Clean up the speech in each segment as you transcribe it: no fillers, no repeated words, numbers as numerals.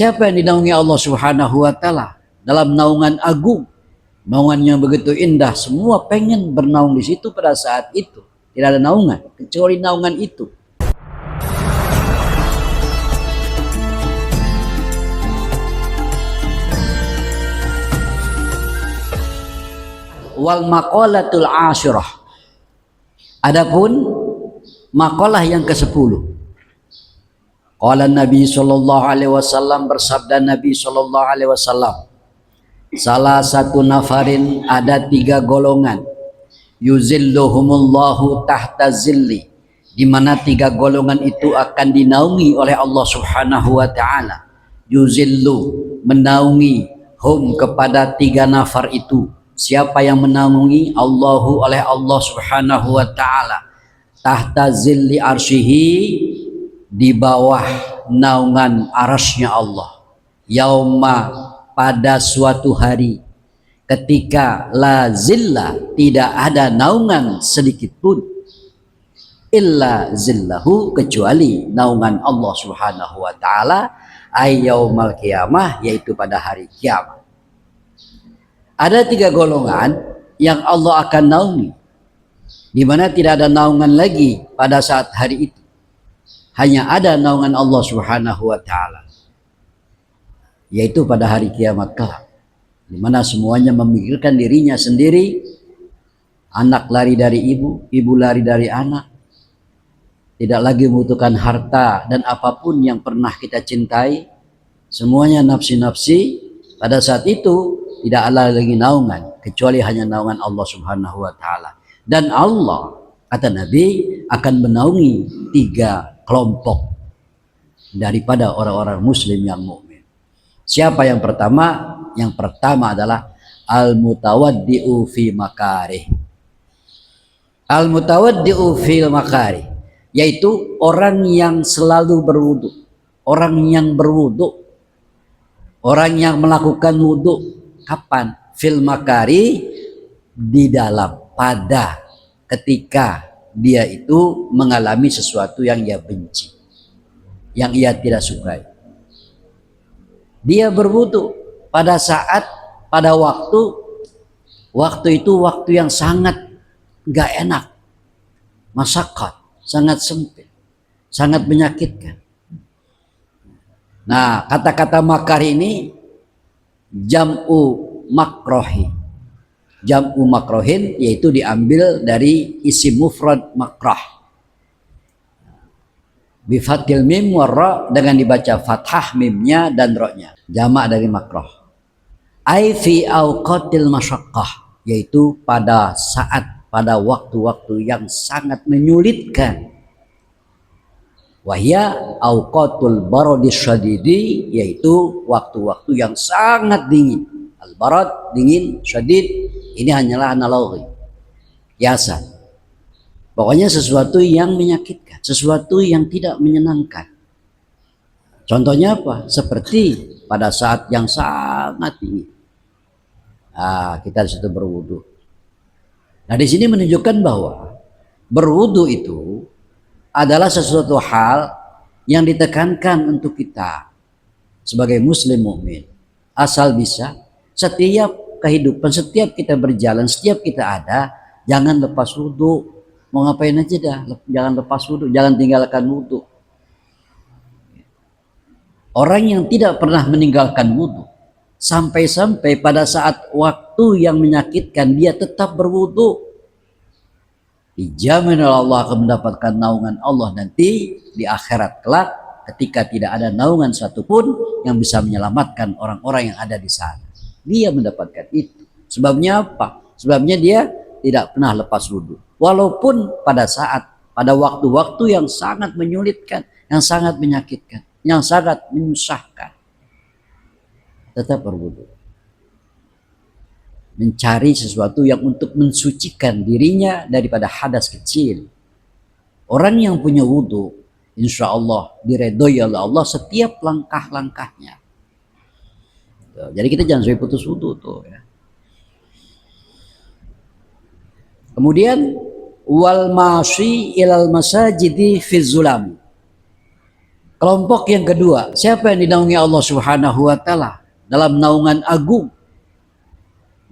Siapa yang dinaungi Allah Subhanahu wa taala dalam naungan agung, naungan yang begitu indah, semua pengen bernaung di situ pada saat itu. Tidak ada naungan kecuali naungan itu. Wal maqalatul asyirah. Adapun maqalah yang ke-10. Qala Nabi sallallahu alaihi wasallam, bersabda Nabi sallallahu alaihi wasallam, salah satu nafarin, ada 3 golongan, yuzilluhumullahu tahta zilli, di mana 3 golongan itu akan dinaungi oleh Allah Subhanahu wa taala. Yuzillu, menaungi, hum, kepada 3 nafar itu. Siapa yang menaungi? Allahu, oleh Allah Subhanahu wa taala. Tahta zilli arsyihi, di bawah naungan arasnya Allah. Yauma, pada suatu hari, ketika la zilla, tidak ada naungan sedikit pun, illa zillahu, kecuali naungan Allah Subhanahu wa taala, ayyaumal qiyamah, yaitu pada hari kiamat. Ada 3 golongan yang Allah akan naungi, di mana tidak ada naungan lagi pada saat hari itu. Hanya ada naungan Allah Subhanahu wa taala, yaitu pada hari kiamat kelak, di mana semuanya memikirkan dirinya sendiri. Anak lari dari ibu, ibu lari dari anak. Tidak lagi membutuhkan harta dan apapun yang pernah kita cintai. Semuanya nafsi-nafsi. Pada saat itu tidak ada lagi naungan kecuali hanya naungan Allah Subhanahu wa taala. Dan Allah, kata Nabi, akan menaungi 3 kelompok daripada orang-orang muslim yang mukmin. Siapa yang pertama? Yang pertama adalah al-mutawaddi'u fi makarih. Al-mutawaddi'u fil makarih, yaitu orang yang selalu berwudu, orang yang berwudu, orang yang melakukan wudu. Kapan? Fil makari, di dalam, pada, ketika dia itu mengalami sesuatu yang ia benci, yang ia tidak sukai. Dia berwudu pada saat, pada waktu itu waktu yang sangat gak enak, masyaqqat, sangat sempit, sangat menyakitkan. Nah, kata-kata makar ini jam'u makrohi. Jam'u makrohin, yaitu diambil dari isim mufrad makrah. Bifathil mim warra, dengan dibaca fathah mimnya dan ra-nya. Jamak dari makroh. Ai fi awqatil masyaqqah, yaitu pada saat, pada waktu-waktu yang sangat menyulitkan. Wahya awqatul baradis syadidi, yaitu waktu-waktu yang sangat dingin. Al-barad, dingin, syadid, ini hanyalah analogi, kiasan. Pokoknya sesuatu yang menyakitkan, sesuatu yang tidak menyenangkan. Contohnya apa? Seperti pada saat yang sangat dingin. Nah, kita disitu berwudu. Nah, di sini menunjukkan bahwa berwudu itu adalah sesuatu hal yang ditekankan untuk kita sebagai muslim mukmin. Asal bisa, setiap kehidupan, setiap kita berjalan, setiap kita ada, jangan lepas wudu. Mau ngapain aja dah, jangan lepas wudu, jangan tinggalkan wudu. Orang yang tidak pernah meninggalkan wudu, sampai-sampai pada saat waktu yang menyakitkan dia tetap berwudu, dijamin oleh Allah akan mendapatkan naungan Allah nanti di akhirat kelak, ketika tidak ada naungan satupun yang bisa menyelamatkan orang-orang yang ada di sana. Dia mendapatkan itu. Sebabnya apa? Sebabnya dia tidak pernah lepas wudu. Walaupun pada saat, pada waktu-waktu yang sangat menyulitkan, yang sangat menyakitkan, yang sangat menyusahkan, tetap berwudu. Mencari sesuatu yang untuk mensucikan dirinya daripada hadas kecil. Orang yang punya wudu, insya Allah diredoi oleh Allah setiap langkah-langkahnya. Jadi kita jangan sampai putus wudu tuh ya. Kemudian wal masyi ilal masajidi fi zulam. Kelompok yang kedua, siapa yang dinaungi Allah Subhanahu wa taala dalam naungan agung?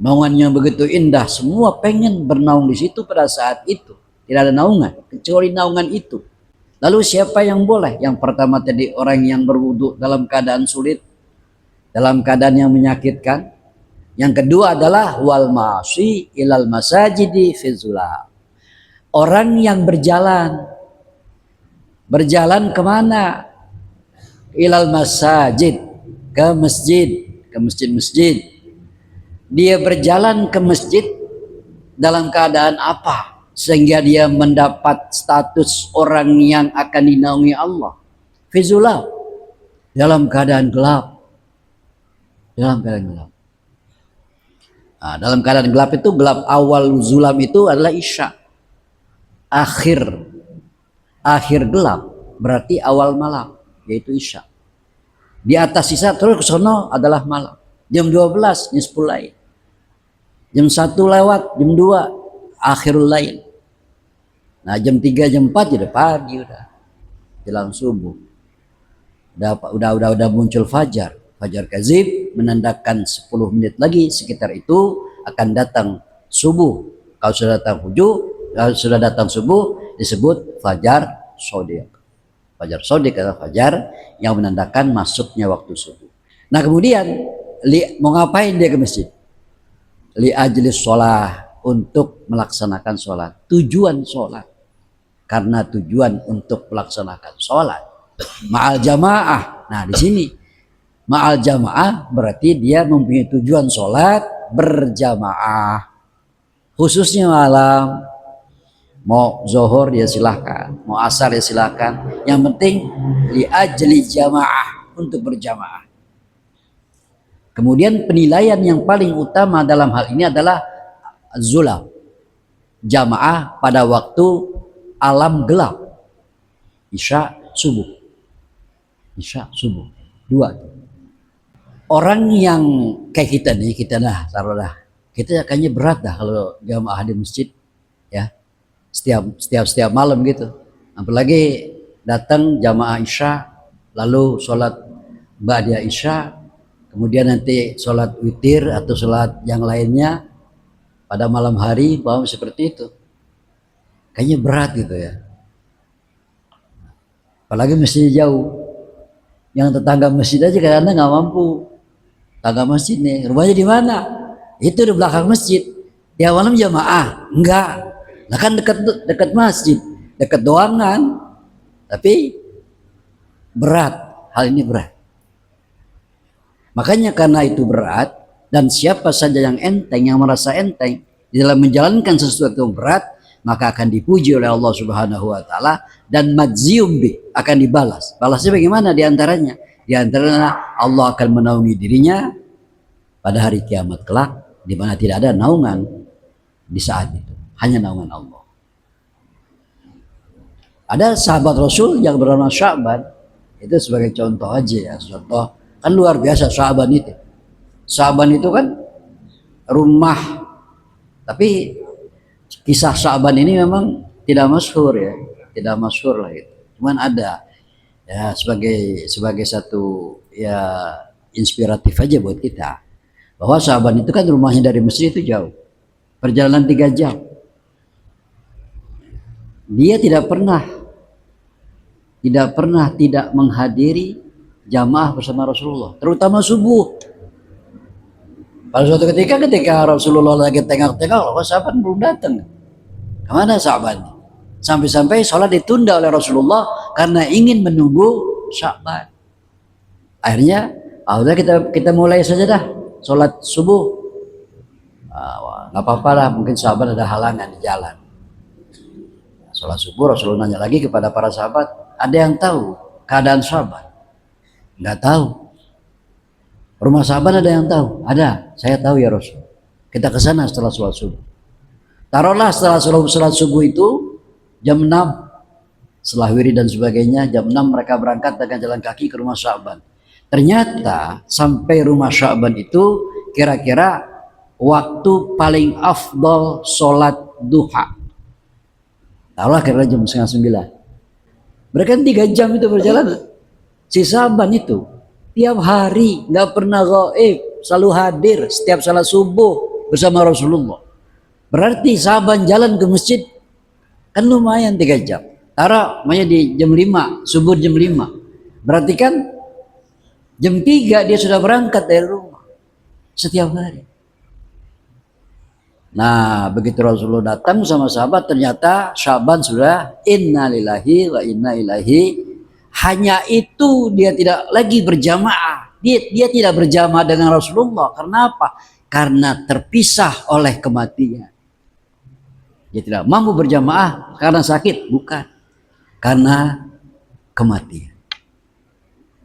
Naungan yang begitu indah, semua pengen bernaung di situ pada saat itu. Tidak ada naungan kecuali naungan itu. Lalu siapa yang boleh? Yang pertama tadi orang yang berwudu dalam keadaan sulit, dalam keadaan yang menyakitkan. Yang kedua adalah wal masi ilal masajidi fi zulal. Orang yang berjalan kemana? Ilal masajid, ke masjid-masjid. Dia berjalan ke masjid dalam keadaan apa? Sehingga dia mendapat status orang yang akan dinaungi Allah. Fizulal, dalam keadaan gelap. Dalam keadaan gelap. Nah, dalam keadaan gelap itu, gelap awal zulam itu adalah isya. Akhir gelap berarti awal malam, yaitu isya. Di atas isya terus ke sono adalah malam. Jam 12 nisful lail. Jam 1 lewat, jam 2 akhirul lail. Nah, jam 3 jam 4 udah pagi, udah jelang subuh. Udah muncul fajar kazib, menandakan 10 menit lagi sekitar itu akan datang subuh. Kalau sudah datang subuh disebut fajar shodiq. Fajar shodiq adalah fajar yang menandakan masuknya waktu subuh. Nah, kemudian mau ngapain dia ke masjid? Li ajlis sholah, untuk melaksanakan sholat. Tujuan sholat, karena tujuan untuk melaksanakan sholat ma'al jamaah. Nah, di sini ma'al jamaah berarti dia mempunyai tujuan sholat berjamaah, khususnya malam. Mau zohor dia silahkan, mau asar dia silahkan. Yang penting li ajli jamaah, untuk berjamaah. Kemudian penilaian yang paling utama dalam hal ini adalah zulam, jamaah pada waktu alam gelap, isya subuh. Dua. Orang yang kayak kita nih, kita kayaknya berat dah kalau jamaah di masjid, ya. Setiap malam gitu. Apalagi datang jamaah isya, lalu sholat ba'da isya, kemudian nanti sholat witir atau sholat yang lainnya pada malam hari, paham seperti itu. Kayaknya berat gitu ya. Apalagi masjidnya jauh. Yang tetangga masjid aja kadang-kadang nggak mampu. Tetangga masjid nih, rumahnya di mana? Itu di belakang masjid. Ya malam jamaah, enggak. Nah kan dekat masjid, dekat doang kan. Tapi berat, hal ini berat. Makanya karena itu berat, dan siapa saja yang enteng, yang merasa enteng di dalam menjalankan sesuatu yang berat, maka akan dipuji oleh Allah Subhanahu wa taala, dan majzium bi, akan dibalas. Balasnya bagaimana? Di antaranya Allah akan menaungi dirinya pada hari kiamat kelak, di mana tidak ada naungan di saat itu, hanya naungan Allah. Ada sahabat Rasul yang bernama Sya'ban, itu sebagai contoh aja ya, contoh. Kan luar biasa Sya'ban itu. Sya'ban itu kan rumah, tapi kisah Sya'ban ini memang tidak masyhur ya, tidak masyhur lah itu. Cuman ada ya sebagai satu ya inspiratif aja buat kita, bahwa Sya'ban itu kan rumahnya dari Mesir itu jauh, perjalanan 3 jam. Dia tidak pernah tidak menghadiri jamaah bersama Rasulullah, terutama subuh. Pada suatu ketika Rasulullah lagi tengah-tengah, sahabat belum datang. Kemana sahabat? Sampai-sampai sholat ditunda oleh Rasulullah karena ingin menunggu Sya'ban. Akhirnya, udah kita mulai saja dah sholat subuh. Nggak apa-apa lah, mungkin sahabat ada halangan di jalan. Sholat subuh, Rasulullah nanya lagi kepada para sahabat, ada yang tahu keadaan sahabat? Nggak tahu. Rumah sahabat ada yang tahu? Ada, saya tahu ya Rasul. Kita ke sana setelah sholat subuh. Taruhlah setelah sholat subuh itu jam 6, setelah wirid dan sebagainya, jam 6 mereka berangkat dengan jalan kaki ke rumah Sya'ban. Ternyata sampai rumah Sya'ban itu kira-kira waktu paling afdal sholat duha. Taruhlah kira-kira jam 8:30. Mereka 3 jam itu berjalan. Si Sa'ban itu tiap hari nggak pernah gaib, selalu hadir setiap salat subuh bersama Rasulullah. Berarti Sa'ban jalan ke masjid kan lumayan 3 jam. Taruh makanya di jam 5, subuh jam 5. Berarti kan jam 3 dia sudah berangkat dari rumah setiap hari. Nah, begitu Rasulullah datang sama sahabat, ternyata Sa'ban sudah inna lillahi wa inna ilaihi. Hanya itu dia tidak lagi berjamaah. Dia tidak berjamaah dengan Rasulullah. Karena apa? Karena terpisah oleh kematian. Dia tidak mampu berjamaah karena sakit, bukan. Karena kematian.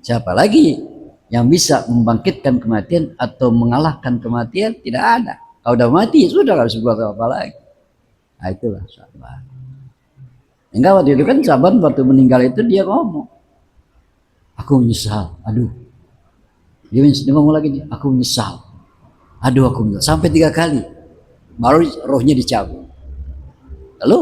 Siapa lagi yang bisa membangkitkan kematian atau mengalahkan kematian? Tidak ada. Kalau udah mati sudah nggak bisa buat apa lagi. Nah, itulah Sa'ban. Enggak, waktu itu kan Sa'ban waktu meninggal itu dia ngomong, aku menyesal. Aduh, dia ngomong lagi, aku menyesal. Aduh, aku menyesal. Sampai 3 kali baru rohnya dicabut. Lalu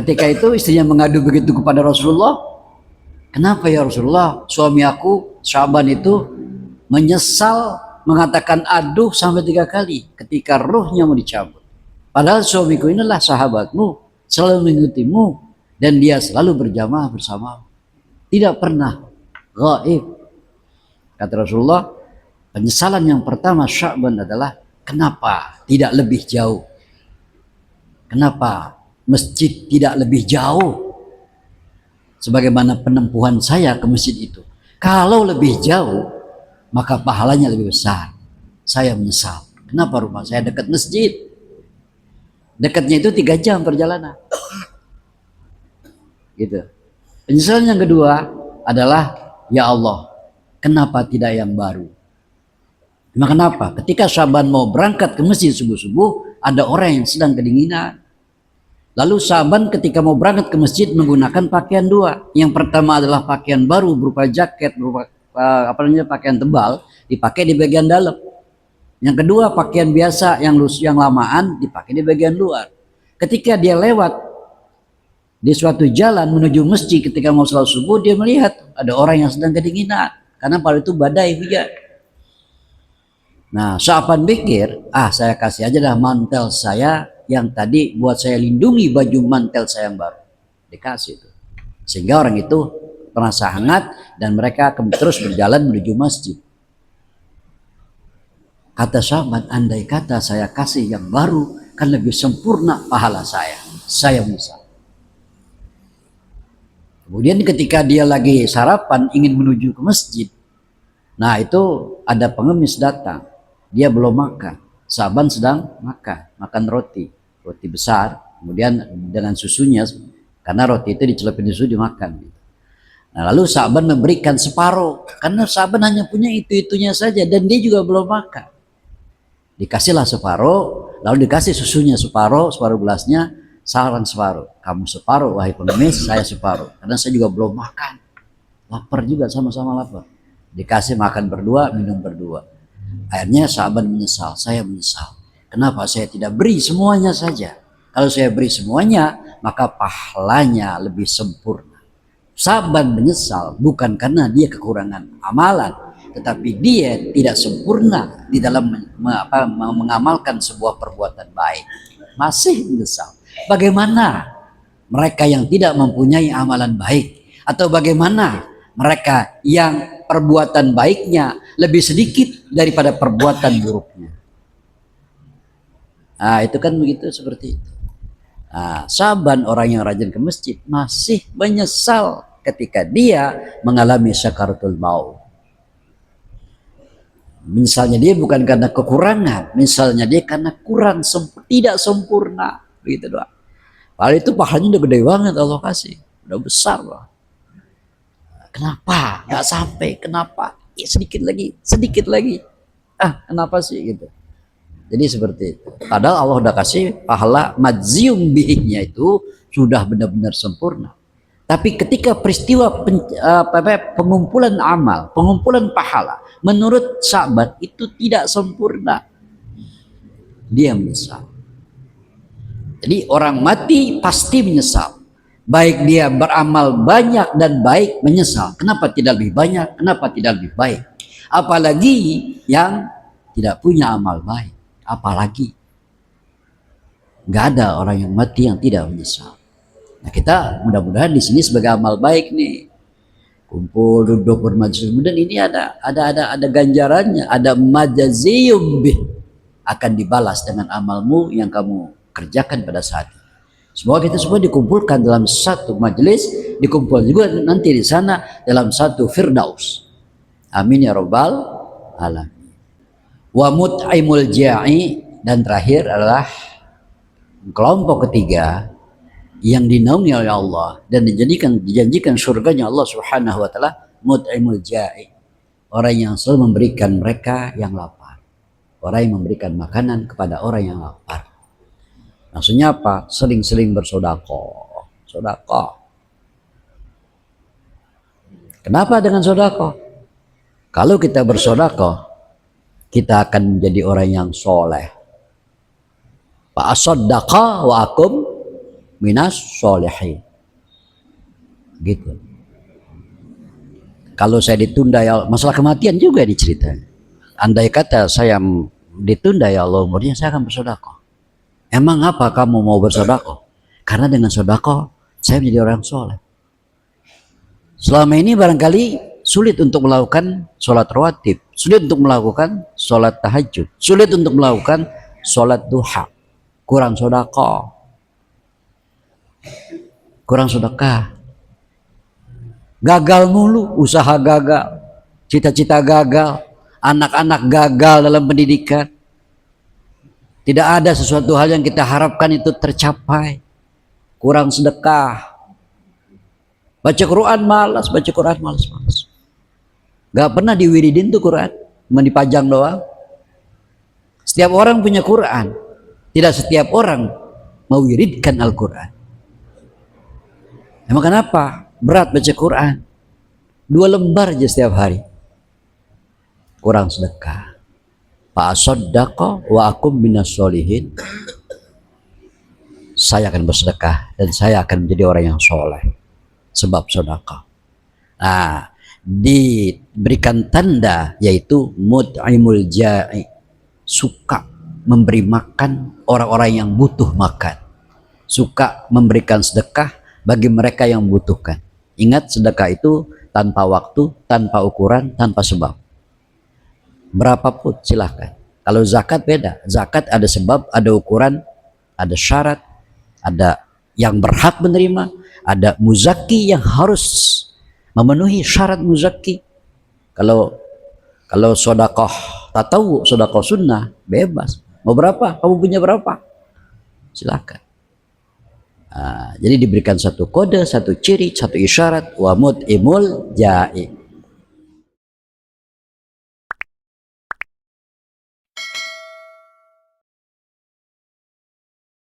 ketika itu istrinya mengadu begitu kepada Rasulullah, kenapa ya Rasulullah, suami aku Sa'ban itu menyesal, mengatakan aduh sampai 3 kali ketika rohnya mau dicabut. Padahal suamiku inilah sahabatmu, selalu mengikutimu, dan dia selalu berjamaah bersamamu, tidak pernah gaib. Kata Rasulullah, penyesalan yang pertama Sa'ban adalah kenapa tidak lebih jauh? Kenapa masjid tidak lebih jauh? Sebagaimana penempuhan saya ke masjid itu. Kalau lebih jauh, maka pahalanya lebih besar. Saya menyesal. Kenapa rumah saya dekat masjid? Dekatnya itu 3 jam perjalanan. Gitu. Penyesalan yang kedua adalah, ya Allah, kenapa tidak yang baru? Emang kenapa? Ketika Sa'ban mau berangkat ke masjid subuh-subuh, ada orang yang sedang kedinginan. Lalu Sa'ban ketika mau berangkat ke masjid menggunakan pakaian 2. Yang pertama adalah pakaian baru berupa jaket, berupa pakaian tebal, dipakai di bagian dalam. Yang kedua pakaian biasa yang lamaan dipakai di bagian luar. Ketika dia lewat di suatu jalan menuju masjid ketika mau salat subuh, dia melihat ada orang yang sedang kedinginan karena pada itu badai hujan. Nah, Sa'ban pikir, saya kasih aja dah mantel saya yang tadi buat saya lindungi baju mantel saya yang baru. Dikasih itu. Sehingga orang itu merasa hangat dan mereka akan terus berjalan menuju masjid. Kata Sa'ban, andai kata saya kasih yang baru, kan lebih sempurna pahala saya. Saya menyesal. Kemudian ketika dia lagi sarapan ingin menuju ke masjid, nah itu ada pengemis datang. Dia belum makan. Sa'ban sedang makan roti besar, kemudian dengan susunya, karena roti itu dicelupin susu dimakan. Nah, lalu Sa'ban memberikan separuh, karena Sa'ban hanya punya itu-itunya saja dan dia juga belum makan. Dikasihlah separuh, lalu dikasih susunya separuh gelasnya, saran separuh. Kamu separuh wahai pengemis, saya separuh, karena saya juga belum makan. Lapar juga, sama-sama lapar. Dikasih makan berdua, minum berdua. Akhirnya Sa'ban menyesal, saya menyesal. Kenapa saya tidak beri semuanya saja? Kalau saya beri semuanya, maka pahalanya lebih sempurna. Sa'ban menyesal bukan karena dia kekurangan amalan, tetapi dia tidak sempurna di dalam mengamalkan sebuah perbuatan baik. Masih menyesal. Bagaimana mereka yang tidak mempunyai amalan baik? Atau bagaimana mereka yang perbuatan baiknya lebih sedikit daripada perbuatan buruknya? Nah, itu kan begitu, seperti itu. Nah, Sa'ban orang yang rajin ke masjid masih menyesal ketika dia mengalami sakaratul maut. Misalnya dia bukan karena kekurangan, misalnya dia karena tidak sempurna, begitu doang. Padahal itu pahalanya udah gede banget Allah kasih, udah besar loh. Kenapa nggak sampai? Kenapa? Ya, sedikit lagi. Kenapa sih gitu? Jadi seperti itu. Padahal Allah udah kasih pahala majzium bihnya itu sudah benar-benar sempurna. Tapi ketika peristiwa pengumpulan amal, pengumpulan pahala, menurut Sa'ban itu tidak sempurna. Dia menyesal. Jadi orang mati pasti menyesal. Baik dia beramal banyak dan baik menyesal. Kenapa tidak lebih banyak? Kenapa tidak lebih baik? Apalagi yang tidak punya amal baik. Apalagi nggak ada orang yang mati yang tidak menyesal. Nah, kita mudah-mudahan di sini sebagai amal baik nih, kumpul duduk bermajlis, kemudian ini ada ganjarannya, ada majaziyum bih, akan dibalas dengan amalmu yang kamu kerjakan pada saat itu. Semoga kita semua dikumpulkan dalam satu majelis, dikumpul juga nanti di sana dalam satu firdaus. Amin ya rabbal alamin. Wa mut'imul ja'i, dan terakhir adalah kelompok ketiga yang dinaungi oleh Allah dan dijanjikan surganya Allah Subhanahu wa taala, mut'imul ja'i, orang yang selalu memberikan mereka yang lapar. Orang yang memberikan makanan kepada orang yang lapar. Maksudnya apa? Sering-sering bersedekah. Sedekah. Kenapa dengan sedekah? Kalau kita bersedekah, kita akan menjadi orang yang soleh. Fa asaddaqa wa akum minas solehin. Gitu. Kalau saya ditunda ya, masalah kematian juga diceritakan. Andai kata saya ditunda ya Allah umurnya, saya akan bersedekah. Emang apa kamu mau bersedekah? Karena dengan sedekah saya menjadi orang soleh. Selama ini barangkali sulit untuk melakukan sholat rawatib, sulit untuk melakukan sholat tahajud, sulit untuk melakukan sholat duha, kurang sedekah, kurang sedekah, gagal mulu, usaha gagal, cita-cita gagal, anak-anak gagal dalam pendidikan. Tidak ada sesuatu hal yang kita harapkan itu tercapai. Kurang sedekah. Baca Quran malas, baca Quran malas. Gak pernah diwiridin tuh Quran, cuma dipajang doang. Setiap orang punya Quran, tidak setiap orang mewiridkan Al-Quran. Emang kenapa? Berat baca Quran. 2 lembar aja setiap hari. Kurang sedekah. Fa'asaddaqa wa akum minas solihin. Saya akan bersedekah dan saya akan menjadi orang yang soleh sebab sedekah. Nah, diberikan tanda yaitu mut'imul ja'i, suka memberi makan orang-orang yang butuh makan, suka memberikan sedekah bagi mereka yang membutuhkan. Ingat, sedekah itu tanpa waktu, tanpa ukuran, tanpa sebab. Berapapun silahkan. Kalau zakat beda, zakat ada sebab, ada ukuran, ada syarat, ada yang berhak menerima, ada muzaki yang harus memenuhi syarat muzaki. Kalau sedekah tatawu, sedekah sunnah, bebas. Mau berapa? Kamu punya berapa? Silakan. Jadi diberikan satu kode, satu ciri, satu isyarat, wa mut'imul ja'i.